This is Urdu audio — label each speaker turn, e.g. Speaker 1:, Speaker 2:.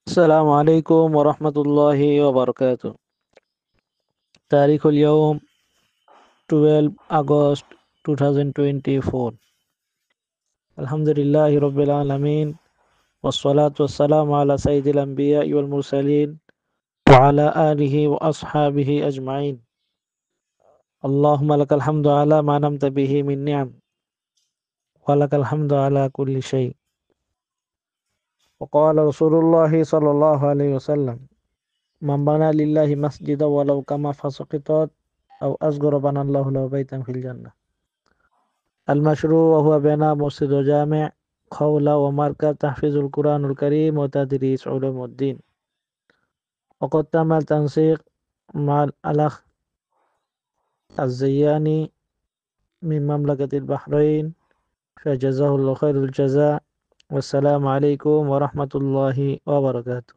Speaker 1: السلام عليكم ورحمة الله وبركاته. تاريخ اليوم 12 أغسطس 2024. الحمد لله رب العالمين، والصلاة والسلام على سيد الأنبياء والمرسلين وعلى آله وأصحابه أجمعين. اللهم لك الحمد على ما نمت به من نعم، ولك الحمد على كل شيء. وقال رسول الله صلى الله عليه وسلم: من بنى لله مسجدا ولو كما فسقطت أو أصغر بنى الله له بيتا في الجنة. المشروع وهو بناء مسجد وجامع، خولة ومركز تحفيظ القرآن الكريم وتدريس علوم الدين. وقد تم التنسيق مع الأخ الزياني من مملكة البحرين، فجزاه الله خير الجزاء. والسلام عليكم ورحمة الله وبركاته.